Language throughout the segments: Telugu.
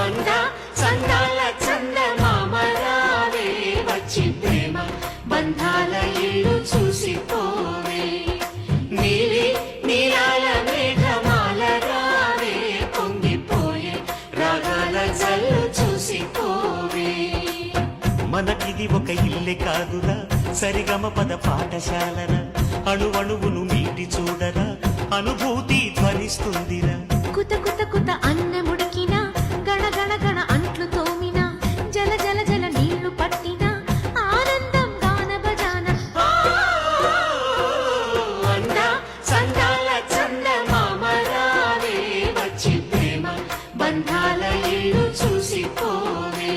అందా సందాల చందమామరావే వచ్చి ప్రేమ బంధాల ఇల్లు చూసిపోవే నీలి నీలాల మేఘమాల రావే పొంగిపోయే రాగాల జల్లు చూసిపోవే మనకిది ఒక ఇల్లే కాదురా సరిగమ పద పాఠశాలరా అణువణువును మీటి చూడరా అనుభూతి ధ్వనిస్తుందిరా కుత కుత కుత అన్నముడికిన గణ గణ గణ అంట్లు తోమిన జల జల జల నీళ్లు పట్టిన ఆనందం గాన భజాన అందా సందాల చందమామరావే వచ్చి ప్రేమ బంధాల ఇల్లు చూసిపోవే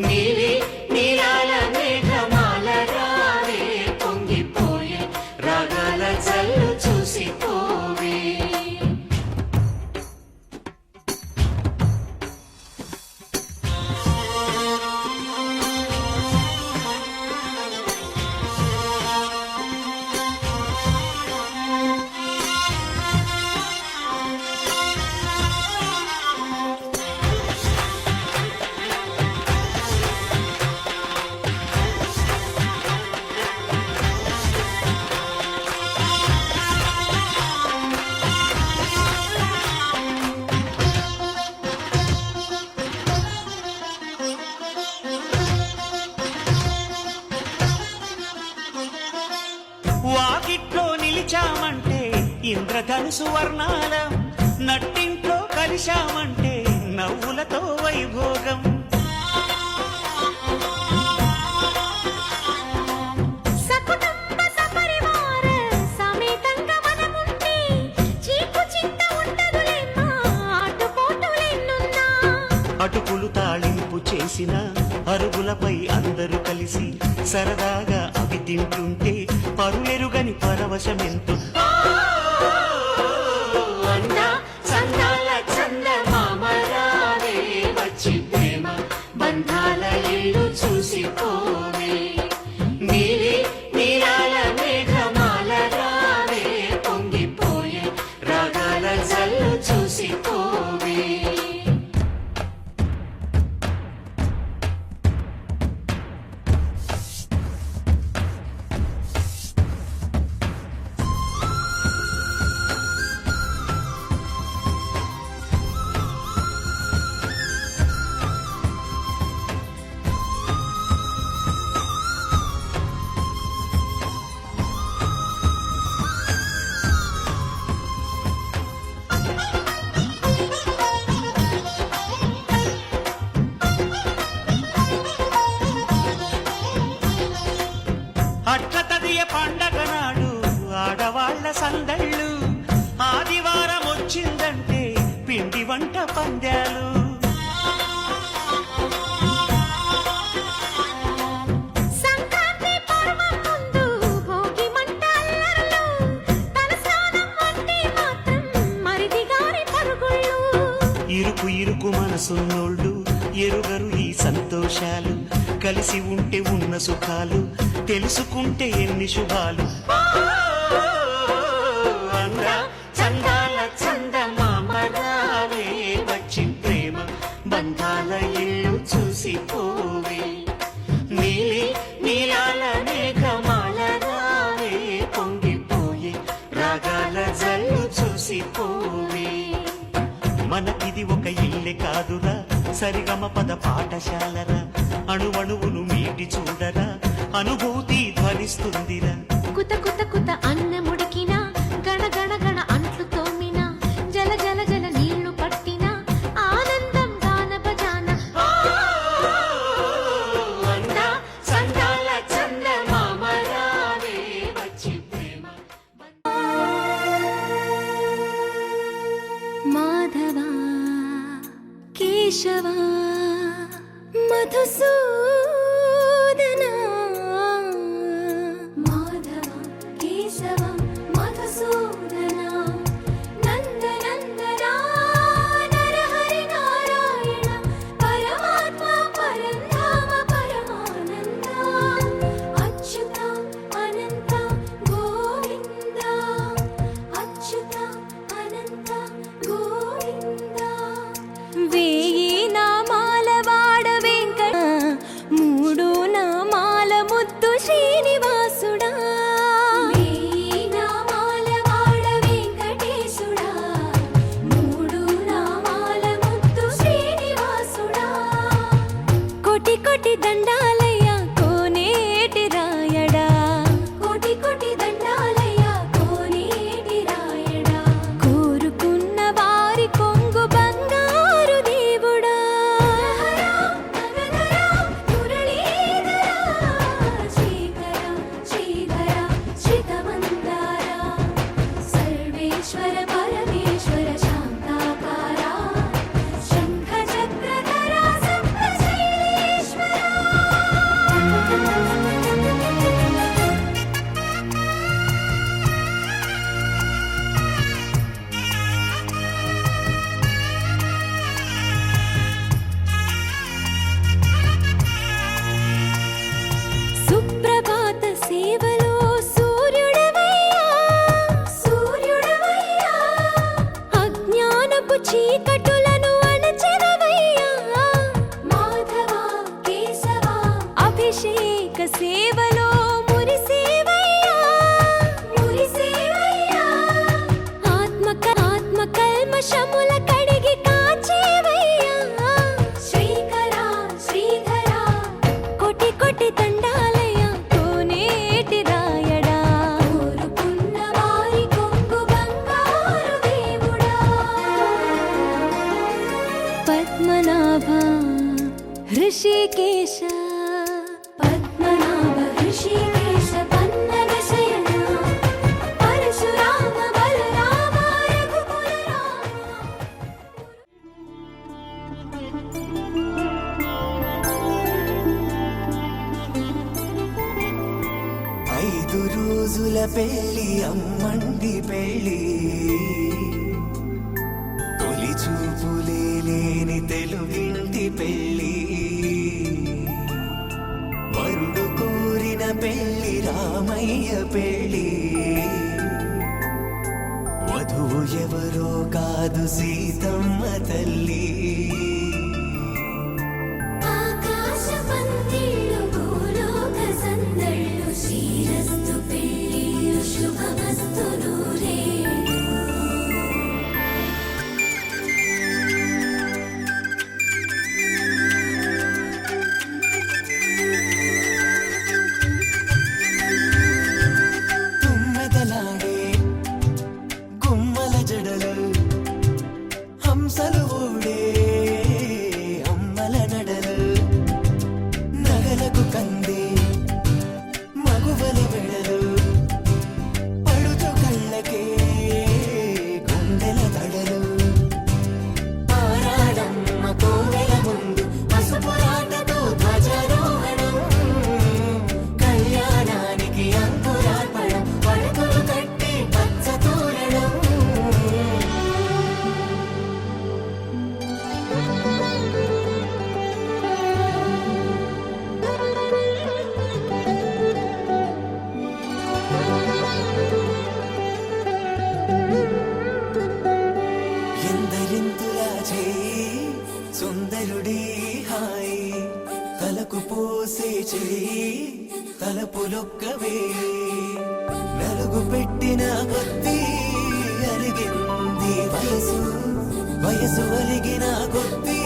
నీలి నీలాల మేఘమాల రావే పొంగిపోయే రాగాల జల్లు చూసిపోవే వాకిట్లో నిలిచామంటే ఇంద్రధనుసు వర్ణాలం నట్టింట్లో కలిశామంటే నవ్వులతో వైభోగం సకుటుంబ సపరివార సమేతంగా మనముంటే చీకు చింత ఉండదులేమ్మా ఆటుపోటులెన్నున్నా అటుకులు తాళింపు చేసిన అరుగులపై అందరూ కలిసి సరదాగా అవి తింటుంటే పరులెరుగని పరవశమెంతో అందా సందాల చందమామరావే వచ్చి ప్రేమ బంధాల ఇల్లు చూసిపోవే నీలి నీలాల మేఘమాల రావే పొంగిపోయే రాగాల జల్లు చూసిపోవే అట్ల తదియ పండగ నాడు ఆడవాళ్ల సందళ్ళు ఆదివారం వచ్చిందంటే పిండి వంట పందాలు సంక్రాంతి పర్వం ముందు భోగి మంట అల్లర్లు తలస్నానం అంటే మాత్రం మరిది గారి పరుగుళ్ళు ఇరుకు ఇరుకు మనసున్నోళ్ళు ఎరుగరు ఈ సంతోషాలు కలిసి ఉంటే ఉన్న సుఖాలు తెలుసుకుంటే ఎన్ని శుభాలు అందా చందాల చందమామరావే వచ్చి ప్రేమ బంధాల ఇల్లు చూసిపోవే నీలి నీలాల మేఘమాల రావే పొంగిపోయే రాగాల జల్లు చూసిపోవే మనకిది ఒక ఇల్లే కాదురా సరిగమ పద పాఠశాలరా అణువణువును మీటి చూడరా అనుభూతి ధ్వనిస్తుందిరా కుత కుత కుత అన్నముడికిన గణ గణ గణ అంట్లు తోమిన జల జల జల నీళ్లు పట్టిన ఆనందం గాన భజాన అందా సందాల చందమామరావే వచ్చి ప్రేమ మాధవా కేశవా మధుసూదనా మాధవ కేశవ మధుసూదనా నందనందనా నరహరి నారాయణ పరమాత్మ పరంధామ పరమానంద అచ్యుత అనంత గోవింద అచ్యుత అనంత గోవింద వేయి చీకటులను అణచెదవయ్యా మాధవ కేశవ అభిషేక సేవలో మురిసేవయ్యా మురిసేవయ్యా ఆత్మ కల్మషముల కడిగి కాచేవయ్యా శ్రీకర శ్రీధర కోటి కోటి దండాలయ్యా కోనేటి రాయడా కోరుకున్న వారి కొంగు బంగారు దేవుడా పద్మనాభ హృషికేశ పద్మనాభ హృషికేశ పన్నగ శయన పరశురామ బలరామ రఘుకుల రామ ఐదు రోజుల పెళ్లి అమ్మండి పెళ్లి తొలి చూపులే లేని తెలుగింటి పెళ్లి వరుడు కోరిన పెళ్లి రామయ్య పెళ్లి వధువు ఎవరో కాదు సీతమ్మ తల్లి ఆకాశ పందిళ్ళు భూలోక సందళ్ళు శ్రీరస్తు పెళ్ళిళ్ళు శుభమస్తు నూరేళ్ళు తుమ్మెదలాడే గుమ్మల జడలు హంసలు ఊడే అమ్మల నడలు నగలకు కంది మగువల వెడలు పడుచు కళ్ళకే గుండెల దడలు ఆరాడమ్మ కోవెల ముందు పసుపురాటతో ధ్వజారోహణం కళ్యాణానికి అంకురార్పణం పడకలు కట్టి పచ్చ తోరణం ఎందరింతులా చేయి సుందరుడి హాయి తలకు పోసే చేయి తలపులొక్కవే నలుగు పెట్టిన కొద్దీ అలిగింది వయసు వయసు అలిగిన కొద్దీ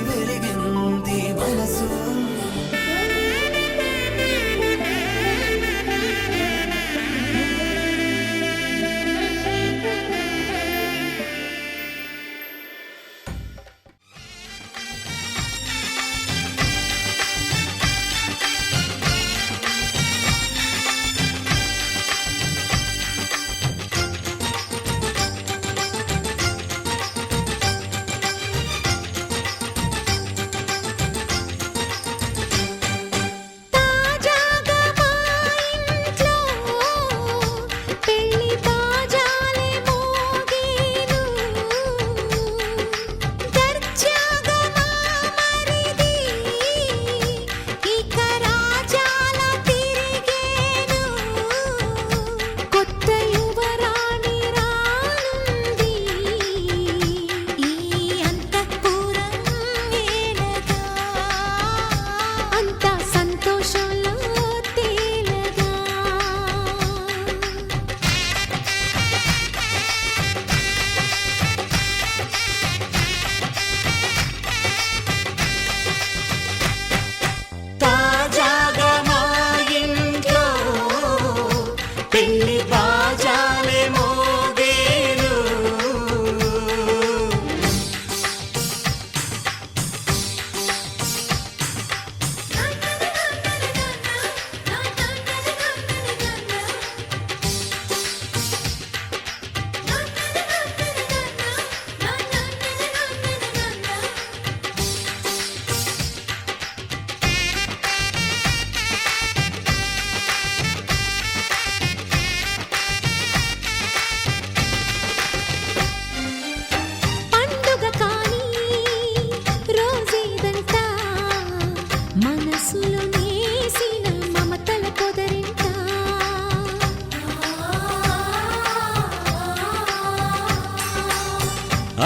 వెలిగింది మనసు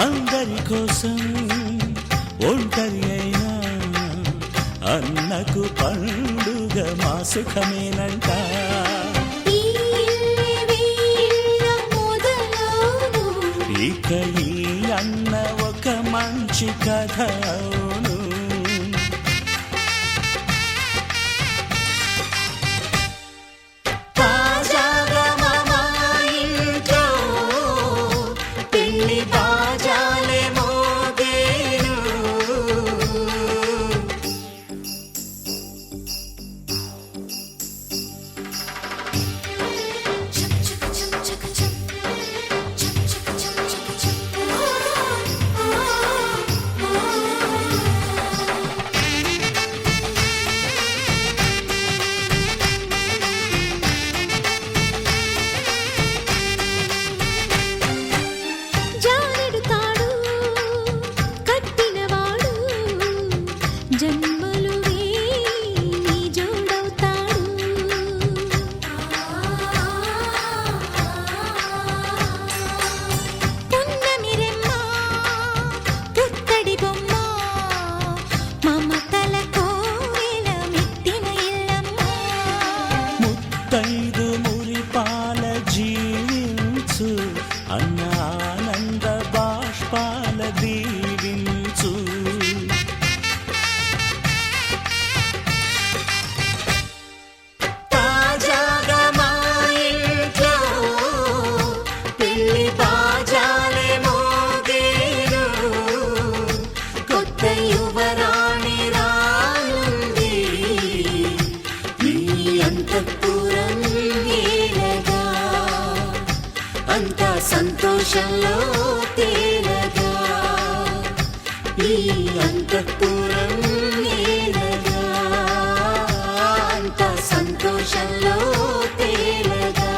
అందరి కోసం ఒంటరి అయినా అన్నకు పండుగ మా సుఖమేనంట. ఈ ఇల్లే వీళ్ళ మొదలవును. ఇక ఈ అన్న ఒక మంచి కథ అవును. తాజాగా మామ ఇంట్లో పెళ్లి బాజాలే మోగేను. జానెడు తాడు కట్టినవాడు జన్మలు వేయి జోడవుతాడు. పున్నమి రెమ్మ పుత్తడి బొమ్మ మమతల కోవెల మెట్టిన ఇల్లమ్మ. ముత్తైదు మురిపాల జీవించు అన్న ఆనంద బాష్పాల దీవించు. తాజాగా మా ఇంట్లో పెళ్లి బాజాలే మోగేను. కొత్త యువరాణి రానుంది ఈ అంతఃపురం ఏలగా. అంతా సంతోషంలో తేలగా ఈ అంతఃపురం ఏలగా. అంతా సంతోషంలో తేలగా.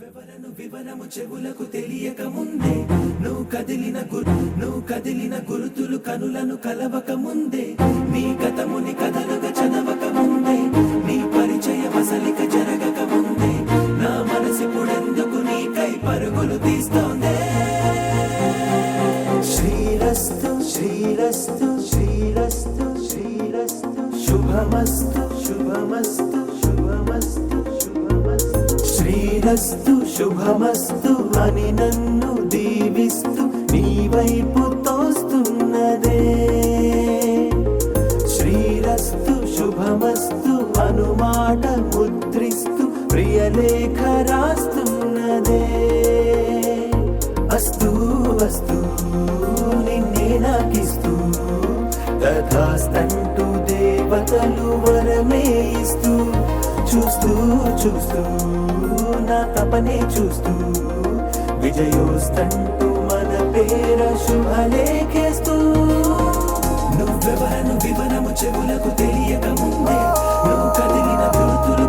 వివరను వివరము చెవులకు తెలియక ముందే నువ్వు కదిలిన గురుతులు కనులను కలవక ముందే నీ గతముని కథలుగా చదవక ముందే నీ పరిచయ వసలిక జరగక ముందే నా మనసిపుడెందుకు నీకై పరుగులు తీస్తోందే. శ్రీరస్తు శ్రీరస్తు శ్రీరస్తు శ్రీరస్తు శుభమస్తు శుభమస్తు శుభమస్తు శుభమస్తు. శ్రీరస్తు శుభమస్తు అని నన్ను దీవిస్తూ నీ వైపు తోస్తున్నదే. శ్రీరస్తు శుభమస్తు అనుమాట ముద్రిస్తూ ప్రియలేఖ రాస్తున్నదే. అస్తు అస్తు నిన్నే నాకిస్తూ తథాస్తంటూ దేవతలు వరమే ఇస్తూ చూస్తూ చూస్తూ నా తపనే చూస్తూ విజయోస్తంటూ మన పేర శుభలేఖేస్తూ. నువ్వెవరను వివరము చెవులకు తెలియక ముందే నువ్వు కదిలిన గురుతులు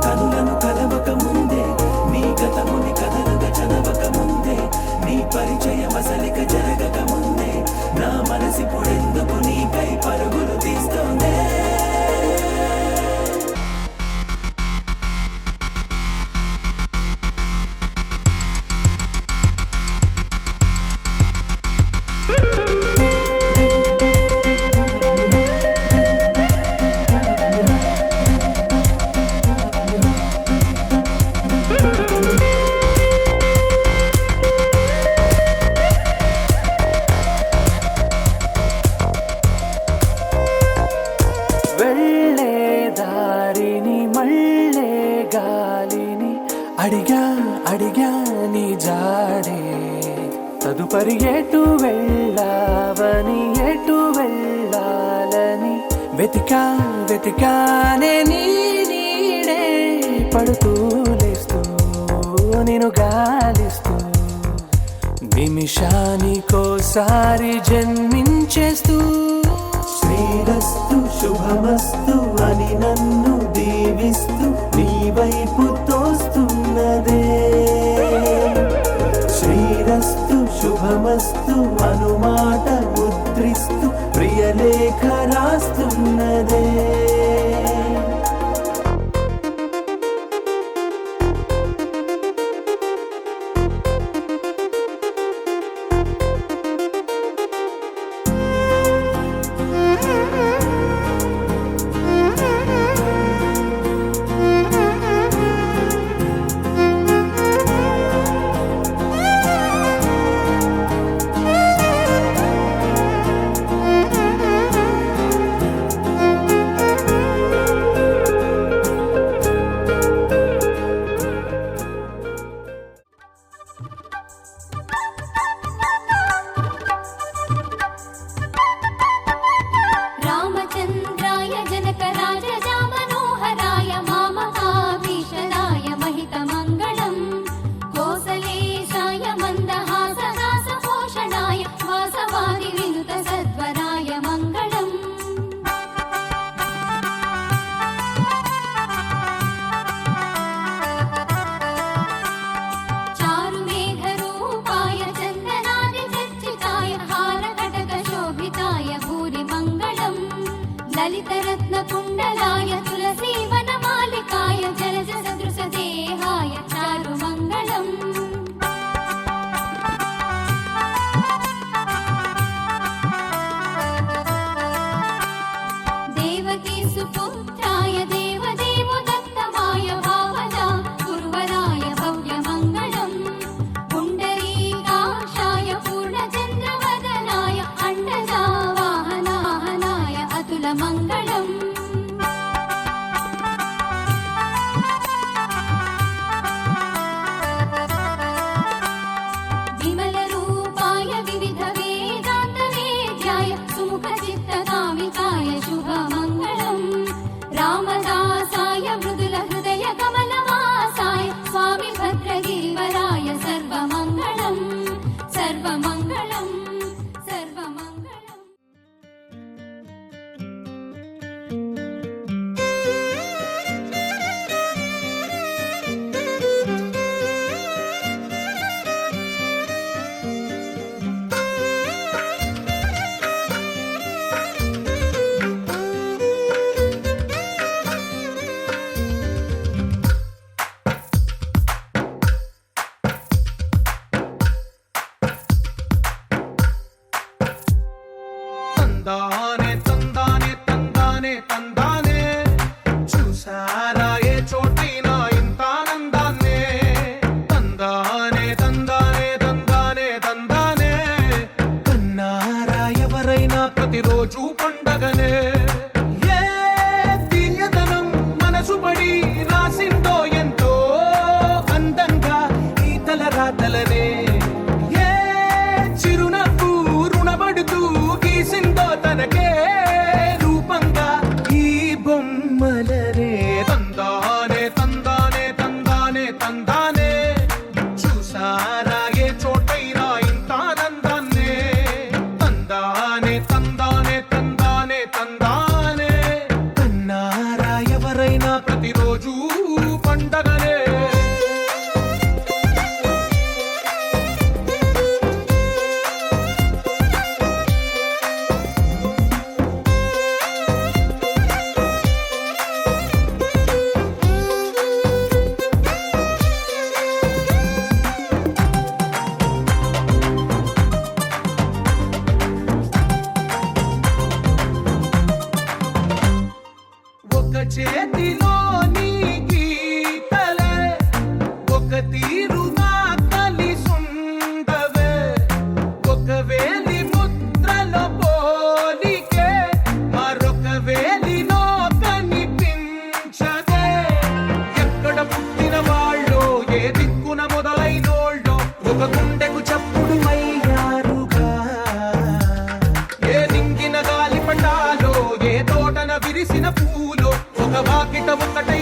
కనులను కలవక ముందే నీ గతముని కథలుగా చదవక ముందే నీ పరిచయ వసలిక జరగక ముందే నా మనసిపుడెందుకు నీకై పరుగులు తీస్తోందే. వెళ్ళే దారిని మళ్ళే గాలిని అడిగా అడిగా నీ జాడే తదుపరి ఎటు వెళ్ళావని ఎటు వెళ్ళాలని వెతికా వెతికానే నీ నీడే పడుతూ లేస్తూ నేను గాలిస్తూ నిమిషానికోసారి జన్మించేస్తూ. శ్రీరస్తు శుభమస్తు అని నన్ను దీవిస్తూ నీ వైపు తోస్తున్నదే. శ్రీరస్తు శుభమస్తు అనుమాట ముద్రిస్తూ ప్రియలేఖ లేఖ రాస్తున్నదే. రామచంద్రాయ జనకరాజా మనోహరాయ మామకాభీషణాయ మహితమంగళం కోసలేశాయ మందహాసహాసభూషణాయ వాసవాది వినుత సద్వరాయ మంగళం చారుమేఘరూపాయ చందనాది చర్చితాయ హారకటక శోభితాయ భూరి మంగళం లలితరత్నకుండలాయ తులసీవనమాలికాయ జలజ సదృశదేహాయ చారుమంగళం దేవకీ సుపుత్రాయ దేవదేవదత్తమాయ భావజా గురువరాయ భవ్యమంగళం పుండరీకాక్షాయ పూర్ణచంద్రవదనాయ అండజా వాహనాహనాయ అతులమంగళం విమలరూపాయ వివిధ వేదాంత వేద్యాయ సుముఖచిత్తకామికాయ శుభమంగళం రామదాసాయ మృదుల హృదయ కమలవాసాయ స్వామి భద్రగిరివరాయ సర్వమంగళం సర్వమంగళం సర్వమంగళం. తందానే తందానే తందానే తందానే చూసారా ఏ చోటైనా ఇంత ఆనందాన్నే తందానే తందానే తందానే తందానే కన్నారా ఎవరైనా ప్రతిరోజు పండగనే ఏ తీయదనం మనసు పడి రాసిందో ఎంతో అందంగా ఈ తలరాతలనే ఏ చిరునవ్వు రుణపడుతూ గీసిందో తనకే రూపంగా ఈ బొమ్మలనే తందానే తందానే తందానే తందానే చూసారా ఏ చోటైనా ఇంత ఆనందాన్నే తందానే తందానే తందానే తందానే కన్నారా ఎవరైనా ప్రతిరోజు పండగనే ఒక చేతిలో నీ గీతలే ఒక తీరుగా కలిసుండవే ఒక వేలి ముద్రలో పోలికే మరొక వేలిలో కనిపించదే ఎక్కడ పుట్టిన వాళ్ళో ఏ దిక్కున మొదలైనోళ్ళో ఒక గుండెకు చప్పుడు అయ్యారుగా ఏ నింగిన గాలి పటాలో ఏ తోటన విరిసిన పూలో ఒక వాకిట ఒకటై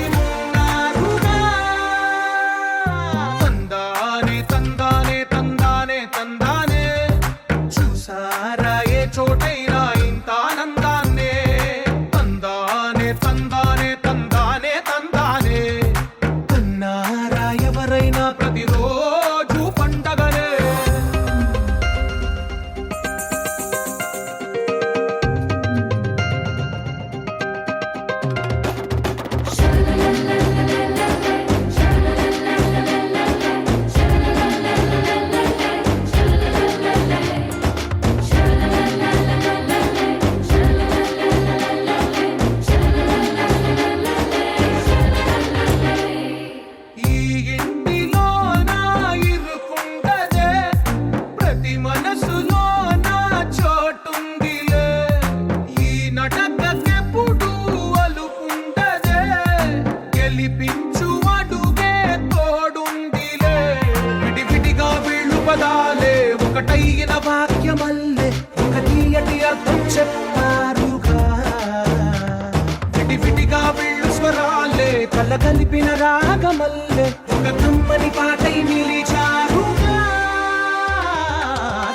కలగలిపిన రాగమల్లె ఒక కమ్మని పాటై నిలిచారుగా.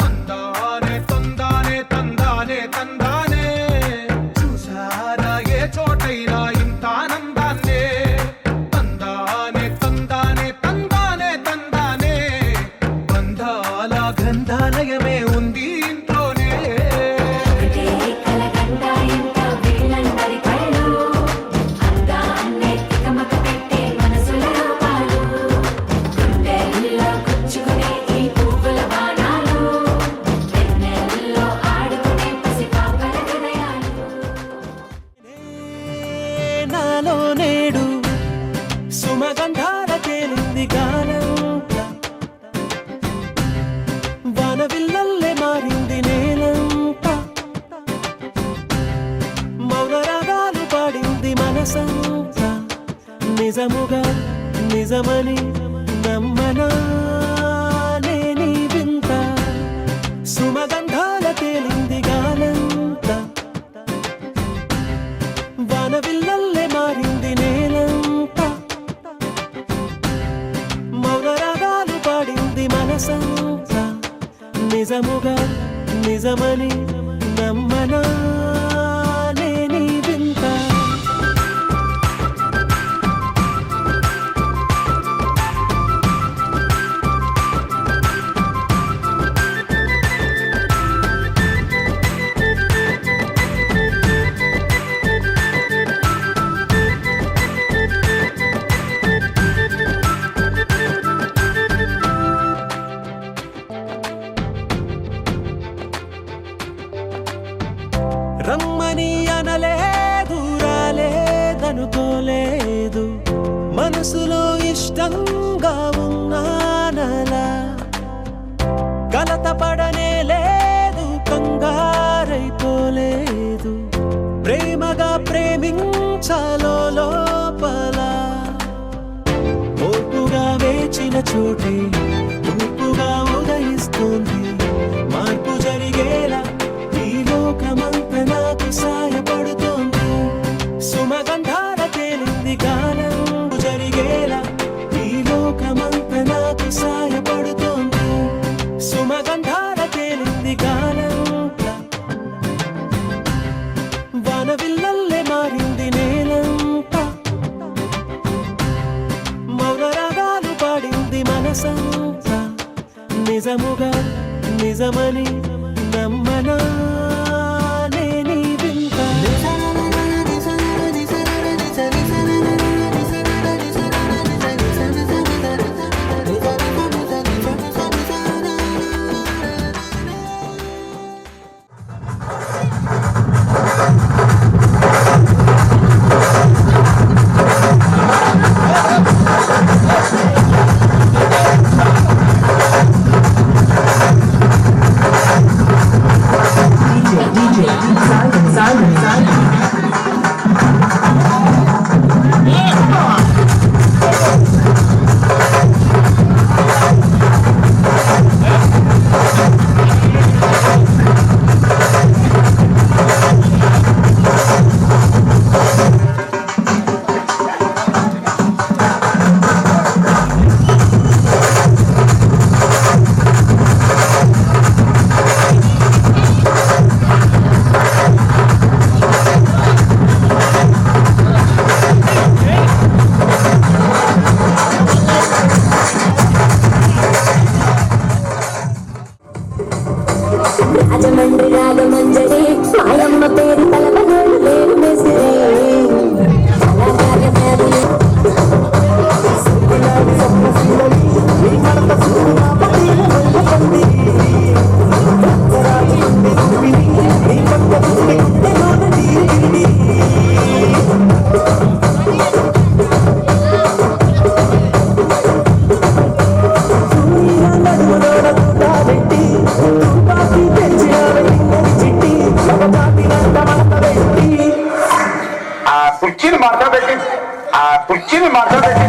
తందానే తందానే తందానే తందానే, చూసారా ఏ చోటైనా ఇంత ఆనందాన్నే. తందానే తందానే తందానే తందానే, బంధాల గ్రంథాలయమే ఉంది ఇంట్లోనే. ఒకటే కలగంట ఇంత వీళ్ళందరి కళ్ళు, అందాన్నే తికమక పెట్టే మనసుల రూపాలు, గుండెల్లో గుచ్చుకునే ఈ పువ్వుల బాణాలు, వెన్నెల్లో ఆడుకునే పసిపాపల హృదయాలు. నాలో నేడు సుమగంధాల తేలింది గానంతా, వానవిల్లల్లే మారింది నేలంతా, మౌన రాగాలు పాడింది మనసంతా. నిజముగా నిజమని నమ్మనా నేనీ వింత, సుమగంధాల తేలింది గానంతా, వానవిల్లల్లే మారింది నేలంతా, మౌన రాగాలు పాడింది మనసంతా. నిజముగా నిజమని నమ్మనా నేనీ వింత. రమ్మని అనలేదు, రాలేదనుకోలేదు, మనసులో ఇష్టంగా ఉన్నానలా. కలత పడనే లేదు, కంగారైపోలేదు, ప్రేమగా ప్రేమించాలో లోపల. ఓపుగా వేచిన చోటే తూర్పుగా ఉదయిస్తుంది, మార్పు జరిగేలా ఈ లోకమంత నాకు సాయపడుతోంది. సుమగంధాల తేలింది గానం జరిగేలా ఈ లోకమంత నాకు సాయపడుతోంది. సుమగంధాల తేలింది గానం, వానవిల్లల్లే మారింది నేలంతా, మౌన రాగాలు పాడింది మనసంతా. నిజముగా నిజమని నమ్మనా నేనీ వింత. రాజమండ్రి రాగమంజరి మాయమ్మ పేరు తలపగోడు లేరు మెసిరే కళాకార ఫ్యామిలీ కుర్చీని మాట్లాడబెట్టి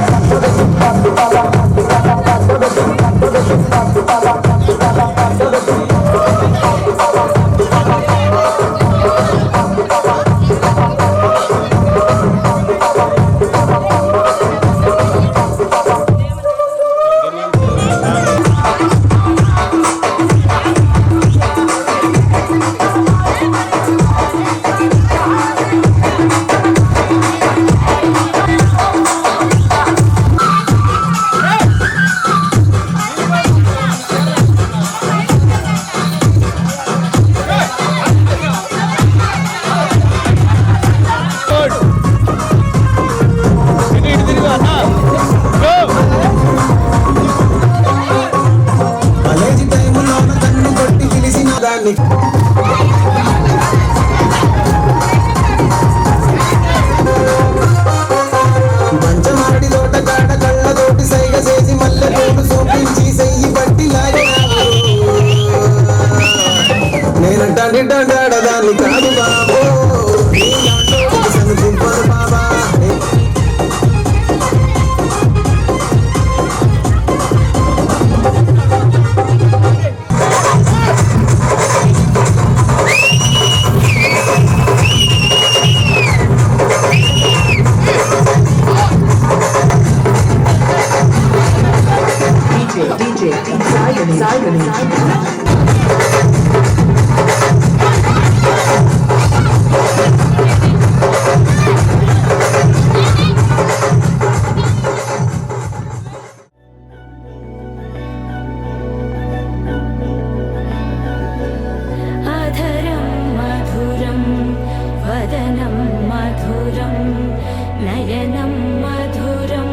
నయనం మధురం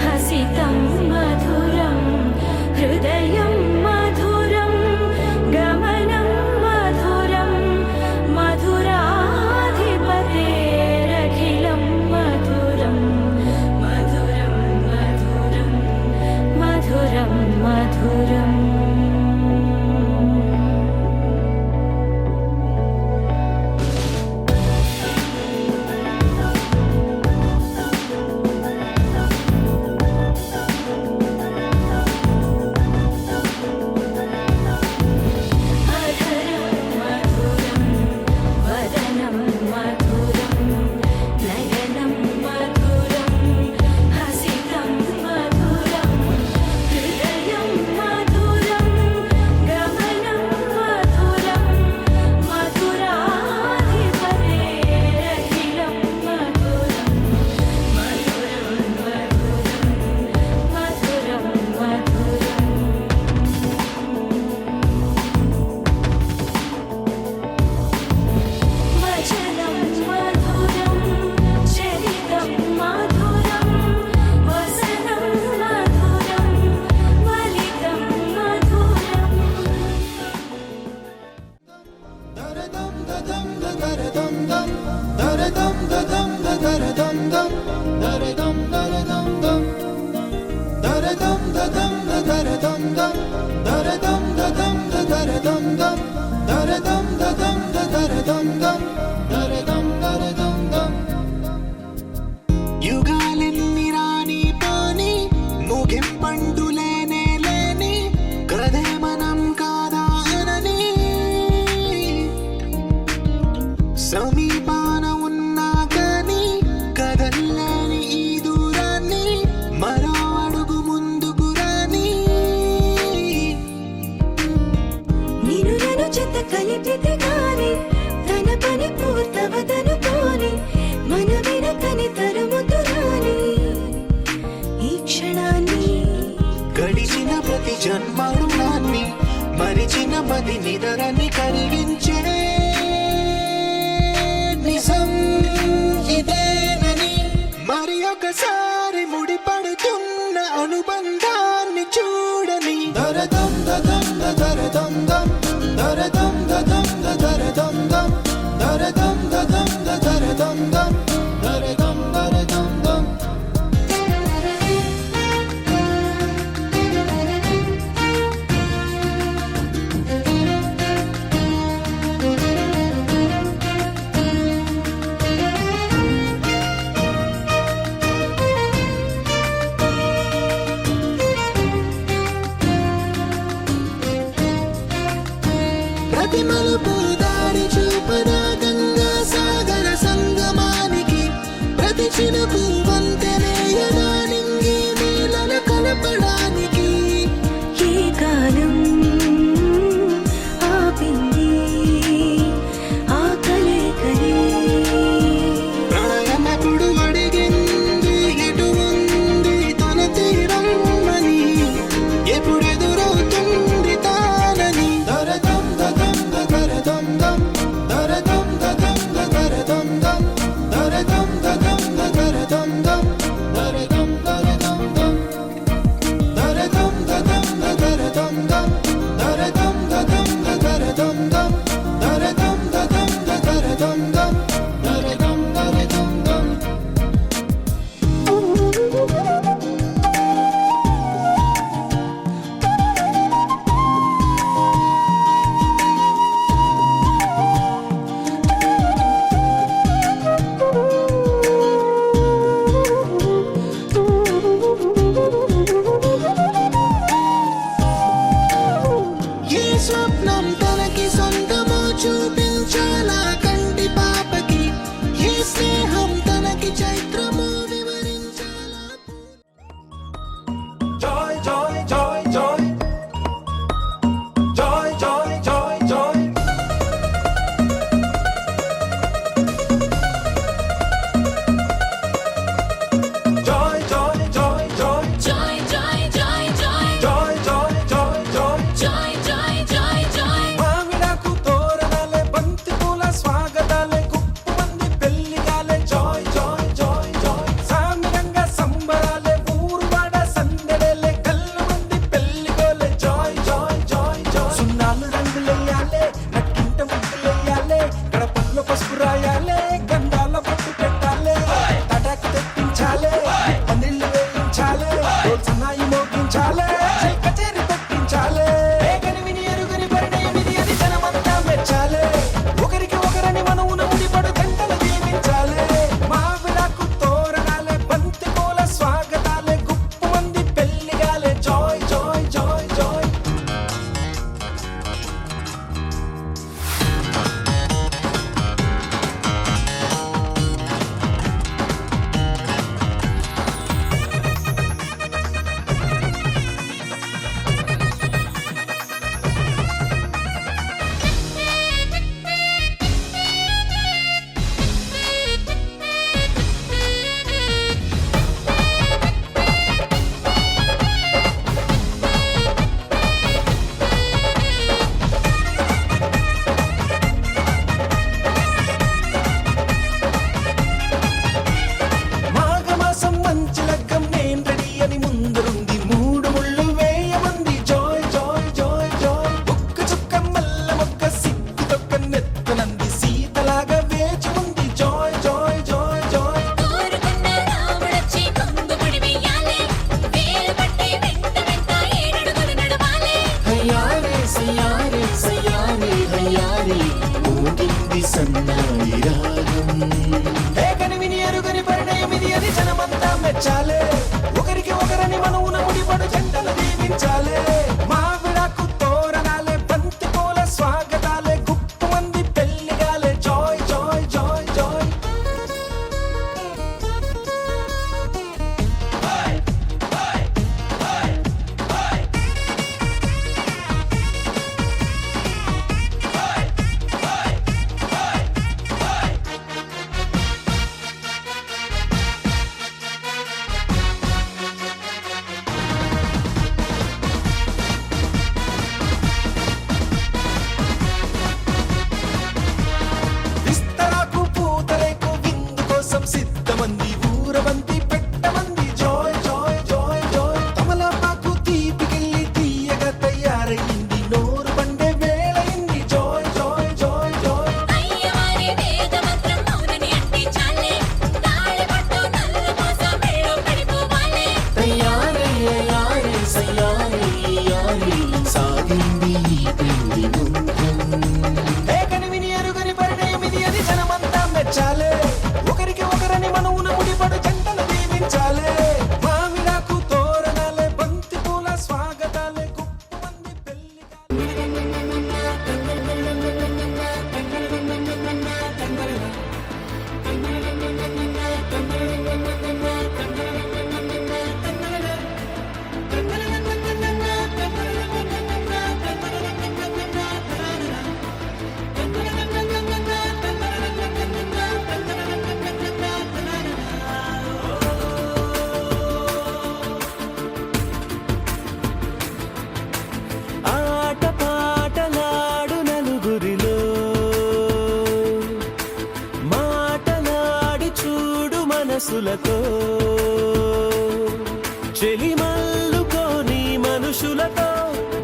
హసితం మధురం హృదయం మధురం గమనం మధురం మధురాధిపతేరఖిలం మధురం మధురం మధురం మధురం మధురం అధరం మధురం వదనం మధురం నయనం మధురం హసితం మధురం హృదయం మధురం గమనం మధురం మధురాధిపతేరఖిలం మధురం మధురం మధురం మధురం వచనం మధురం చరితం మధురం వసనం మధురం వలితం మధురం యుగాలెన్ని రాని పాని ముగింపండు లేనే లేని కదే మనం కాదా అనని సమీపాన ఉన్నా కానీ కదల్లేని ఈ దూరాన్ని మరో అడుగు ముందుకు రాని నిన్ను నన్ను చెత్త కలిపితే గాని తన పని పూర్తవదనుకోని మన వెనకని తరుముతురాని ఈ క్షణాన్ని గడిచిన ప్రతి జన్మరుణాన్ని మరిచిన మది నిదరని కరిగించే నిజం ఇదేనని మరి ఒకసారి ముడిపడుతున్న అనుబంధాన్ని చూడని దరదం దదం దరదం దం దరదం దదం దరదం దం దరదం దదం దరదం దం దరదం దరదం దం ఎరుగని పరిణయం ఇది అని జనమంతా మెచ్చాలే ఒకరికి ఒకరని మనవున ముడిపడు జంటలు దీవించాలే మావిడాకు తోరణాలే బంతి పూల స్వాగతాలే గుప్పు మంది పెళ్లిగాలే జాయ్ జాయ్ జాయ్ జాయ్ విస్తరాకు పూతరేకు విందు కోసం సిద్ధమంది ఊరబంతి పెట్టమంది జాయ్ జాయ్ జాయ్ జాయ్ తమలపాకు తీపికెళ్ళి తీయగా తయారయింది నోరు పండే వేళయింది జాయ్ జాయ్ జాయ్ జాయ్ అయ్యవారి వేద మంత్రం మౌనని అంటే చాలే తాళి పట్టు నల్ల మోస మెళ్ళో పడిపోవాలే తయారయ్యే యారే సయ్యారే యారే సాగింది ఈ పెళ్లి ముందు కనివిని ఎరుగని పరిణయం ఇది అని జనమంతా మెచ్చాలే ఒకరికి ఒకరని మనవున ముడిపడు జంటలు దీవించాలే మావిడాకు తోరణాలే బంతి పూల స్వాగతాలే గుప్పు మంది పెళ్లి ఆట పాటలాడు నలుగురిలో మాటలాడి చూడు మనసులతో చెలిమల్లుకోని మనుషులతో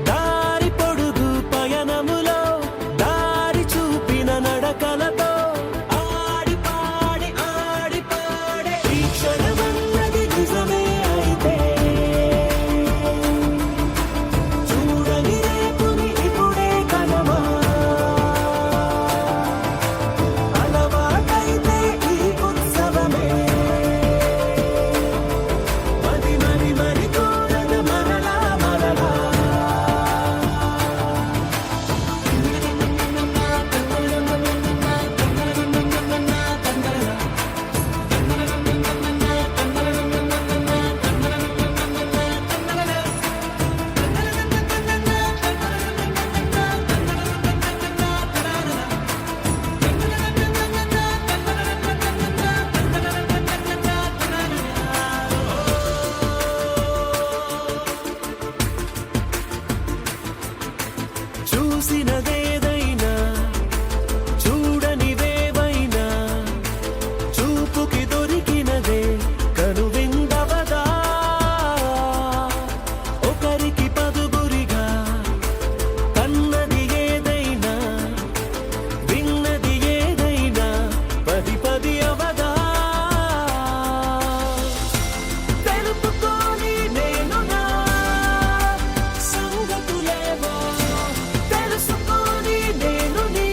దారి పొడుగు పయనములో దారి చూపిన నడకలతో ఆడి పాడి ఈ క్షణమన్నది నిజమే అయితే చూడని రేపుని ఇప్పుడే కలమా అలవాటైతే ఈ ఉత్సవమే మరి కోరద మరలా మరలా చూసినదేదైనా చూడనివేవైనా చూపుకి దొరికినదే కనువిందవదా ఒకరికి పదుగురిగా కన్నది ఏదైనా విన్నది ఏదైనా పది పది అవదా తెలుపుకోని నేను నా సంగతులేవో తెలుసుకొని నేను నీ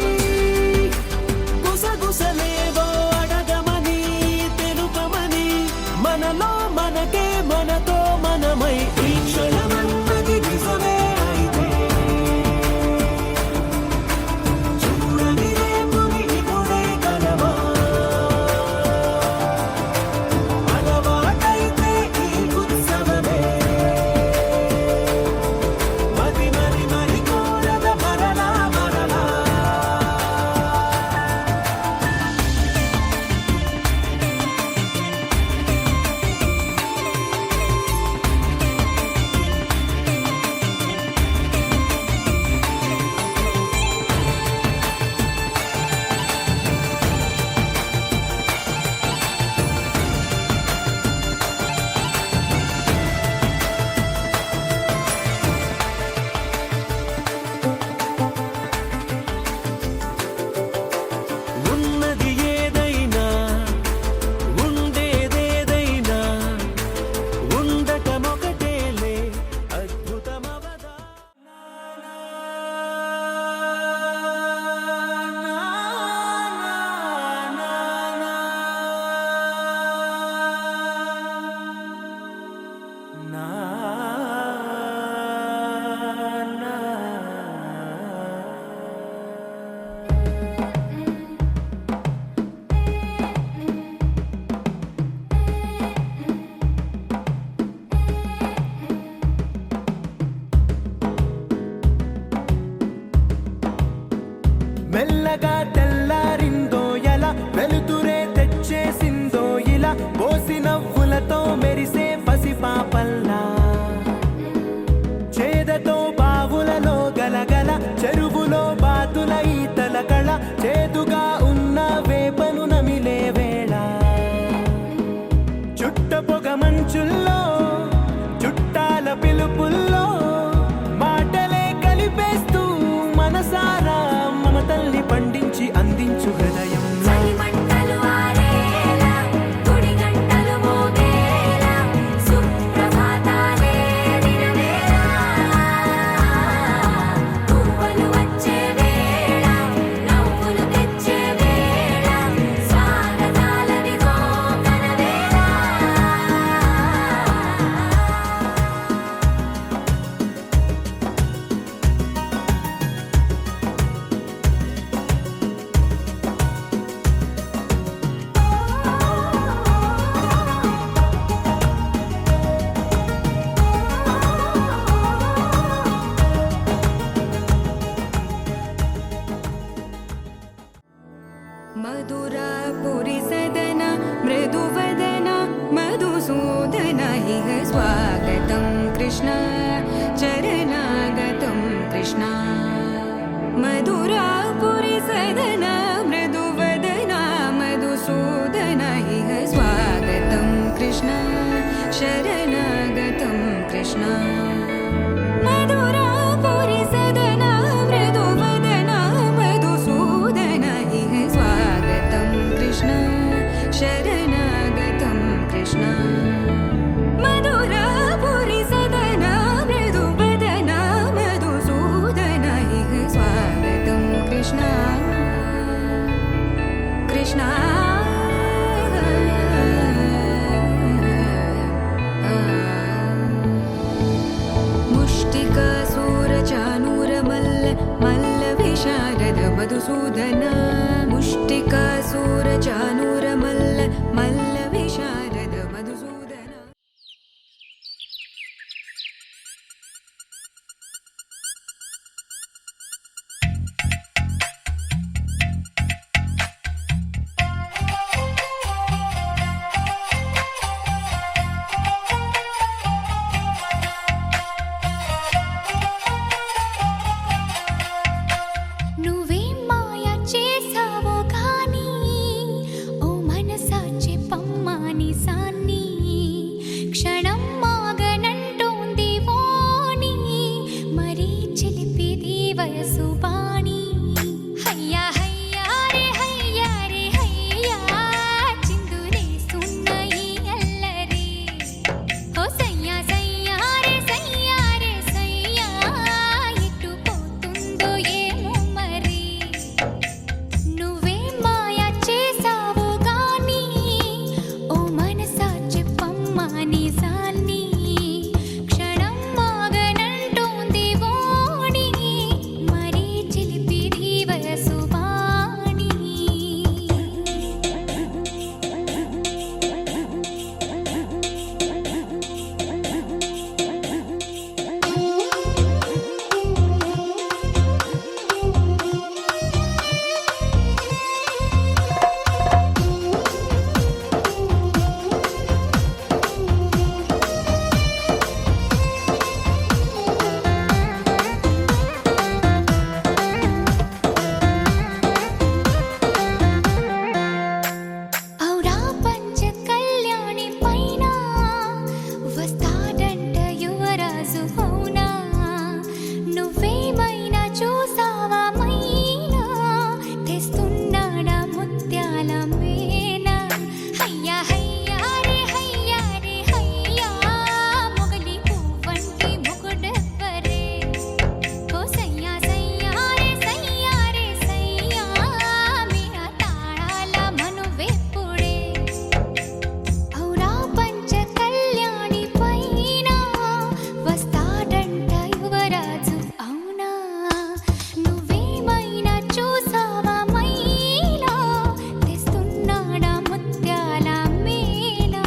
గుసగుసలేవో అడగమని కృష్ణ మధురాపురి సదన మృదువదన మధుసూదన ఇహ స్వాగతం కృష్ణ శరణాగతం కృష్ణ మధురాపురి సదన మృదువదన మధుసూదన ఇహ స్వాగతం కృష్ణ కృష్ణ మధుసూదన ముష్టికాసూర చానూర మల్ల మల్ల విశారద మధుసూదన నువ్వేం మాయ చేసావో కానీ ఓ మనసా చెప్పమ్మాని సాన్ని క్షణం మాగనంటోంది వాణి మరీ చిలిపిది వయసు బాణి హయ్యా హయ్యా రే హయ్యా చిందులేస్తున్న ఈ అల్లరి ఓ సయ్యా సయ్యా రే సయ్యా ఎటు పోతుందో ఏమో మరి నువ్వే మాయ చేసావు గాని ఓ మనసా చెప్పమ్మా నిజాన్ని క్షణం మాగనంటోంది వాణి మరీ చిలిపిది వయసు బాణి ఔరా పంచ కళ్యాణి పైన వస్తాడంట యువరాజు అవునా నువ్వేమైనా చూసావా మైనా తెస్తున్నాడా ముత్యాల మేనా హయ్యా హయ్యా రే హయ్యా మొగలి పువ్వంటి మొగుడెవ్వరే ఓ సయ్యా సయ్యా రే సయ్యా మీరా తాళాల మనువెప్పుడే ఔరా పంచ కళ్యాణి పైన వస్తాడంట యువరాజు అవునా నువ్వేమైనా చూసావా మైనా తెస్తున్నాడా ముత్యాల మేనా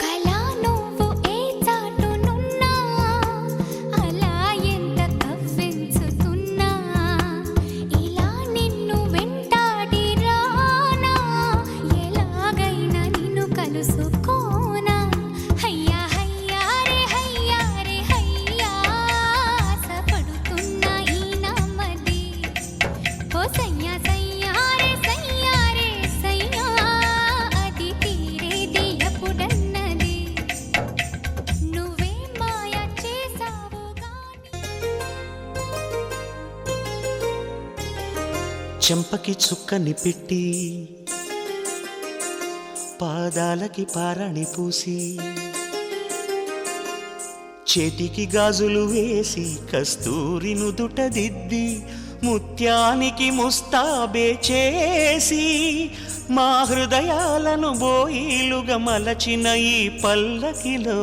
కలా నువ్వు ఏ చాటునున్నా అలా ఎంత కవ్వించుతున్నా ఇలా నిన్ను వెంటాడి రానా ఎలాగైనా నిన్ను కలుసుకోనా హయ్యా హయ్యా రే హయ్యా ఆశపడుతున్న ఈ నమ్మది ఓ సయ్యా సయ్యా రే సయ్యా అది తీరేది ఎప్పుడన్నది నువ్వే మాయ చేసావు గాని చెంపకి చుక్కని పెట్టి పాదాలకి పారాణి పూసి చేతికి గాజులు వేసి కస్తూరి నుదుట దిద్ది ముత్యానికి ముస్తాబే చేసి మా హృదయాలను బోయిలుగా మలచిన ఈ పల్లకిలో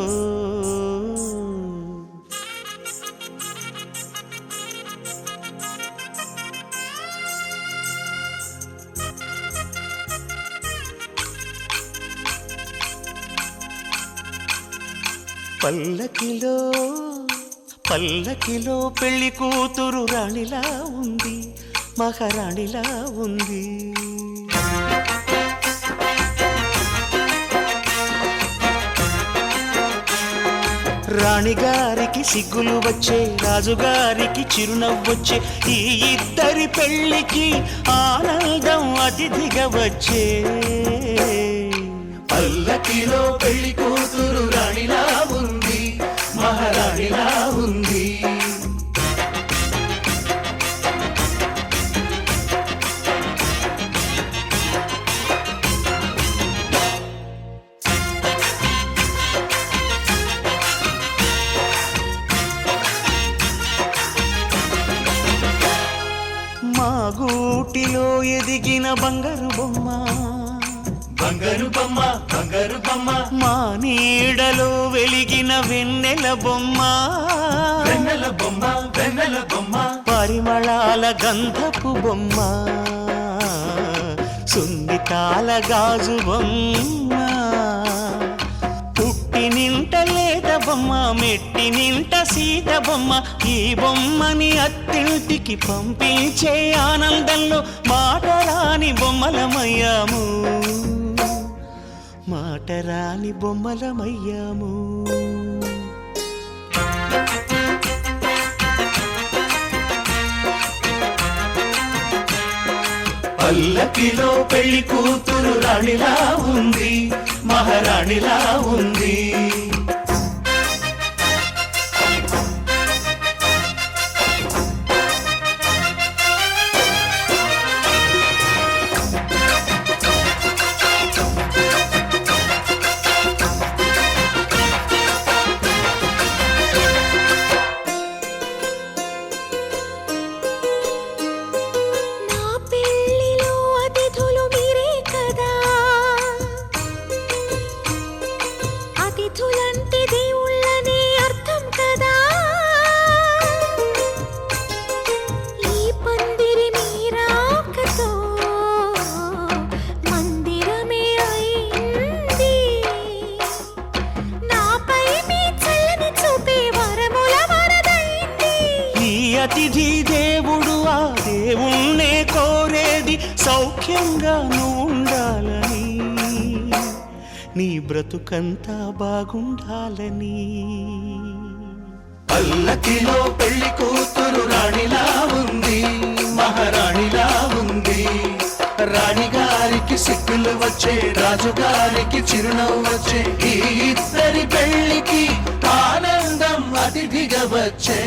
పల్లకిలో పల్లకిలో పెళ్లి కూతురు రాణిలా ఉంది, మహారాణిలా ఉంది. రాణిగారికి సిగ్గులు వచ్చే, రాజుగారికి చిరునవ్వొచ్చే, ఈ ఇద్దరి పెళ్లికి ఆనందం అతిథిగా వచ్చే. పల్లకిలో పెళ్లి కూతురు రాణిలా ఉంది, మహారాణిలా ఉంది. మా గూటిలో ఎదిగిన బంగారు బొమ్మ, బంగారు బొమ్మ, బంగారు బొమ్మ. మా నీడలో వెలిగిన వెన్నెల బొమ్మ, వెన్నెల బొమ్మ, వెన్నెల బొమ్మ. పరిమళాల గంధపు బొమ్మ, సున్నితాల గాజు బొమ్మ. పుట్టి నింట లేత బొమ్మ, మెట్టి నింట సీత బొమ్మ. ఈ బొమ్మని అత్తింటికి పంపించే ఆనందంలో మాటరాని బొమ్మలమయ్యాము, మాటరాని బొమ్మలమయ్యాము. పల్లకిలో పెళ్లి కూతురు రాణిలా ఉంది, మహారాణిలా ఉంది. నా పెళ్ళిలో అతిథులు మీరే కదా, అతిథులంటే దేవుళ్ళనే అర్థం కదా. ఈ పందిరి మీరాకతో మందిరమే అయింది. నాపై మీ చల్లని చూపే వరముల వరదైంది. ఈ అతిథి దేవుడు ఆ దేవుణ్ణే కోరేది సౌఖ్యంగా నువ్వు ఉండాలని, నీ బ్రతుకంతా బాగుండాలని. పల్లకిలో పెళ్లి కూతురు రాణిలా ఉంది, మహారాణిలా ఉంది. రాణిగారికి సిగ్గులు వచ్చే, రాజుగారికి చిరునవ్వు వచ్చే, ఈ ఇద్దరి పెళ్లికి ఆనందం అతిథిగా వచ్చే.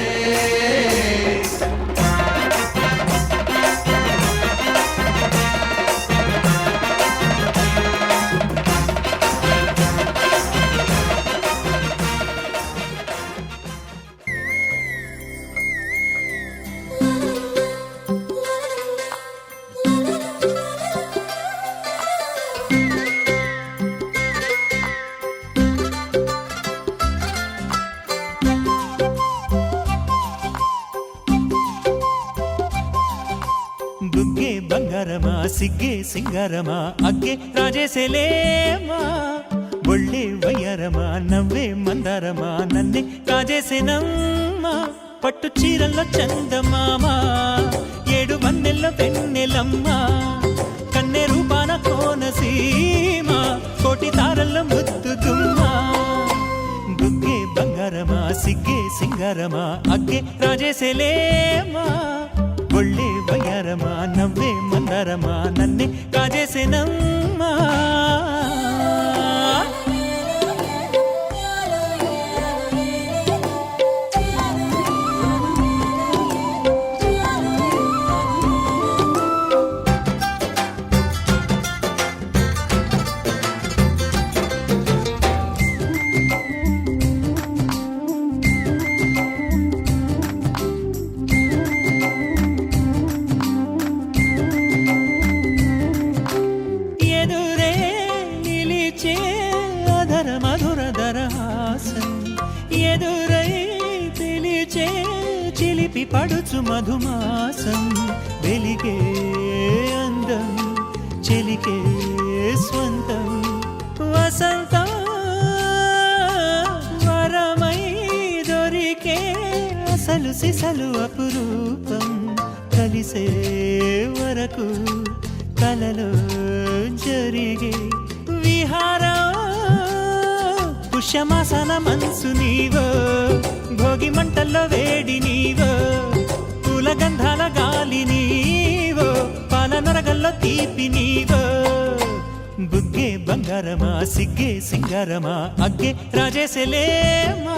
బుగ్గే బంగారమా, సిగ్గే సింగారమా, అగ్గే రాజేసేలేమా. ఒళ్ళే వయ్యారమా, నవ్వే మందారమా, నన్నే కాజేసేనమ్మా. పట్టు చీరల్లో చందమామ, ఏడు వన్నెల్లో వెన్నెలమ్మ. కన్నె రూపాన కోనసీమ, కోటి తారల్లో ముద్దుగుమ్మా. బుగ్గే బంగారమా, సిగ్గే సింగారమా, అగ్గే రాజేసేలేమా. ఒళ్ళే వయ్యారమా, నవ్వే మందారమా, నన్నే కాజేసేనమ్మా. ఎదురై పిలిచే చిలిపి పడుచు మధుమాసం. వెలిగే అందం చెలికే స్వంతం, వసంతం వరం సిసలు అపురూపం కలిసే వరకు కలలో జరిగే విహారం పుష్యమాసన మనసు నీవో భోగి మంటల్లో వేడి నీవో పూల గంధాల గాలి నీవో పాల నరగల్లో తీపి నీవో బుగ్గే బంగారమా సిగ్గే సింగారమా అగ్గే రాజేసెలేమా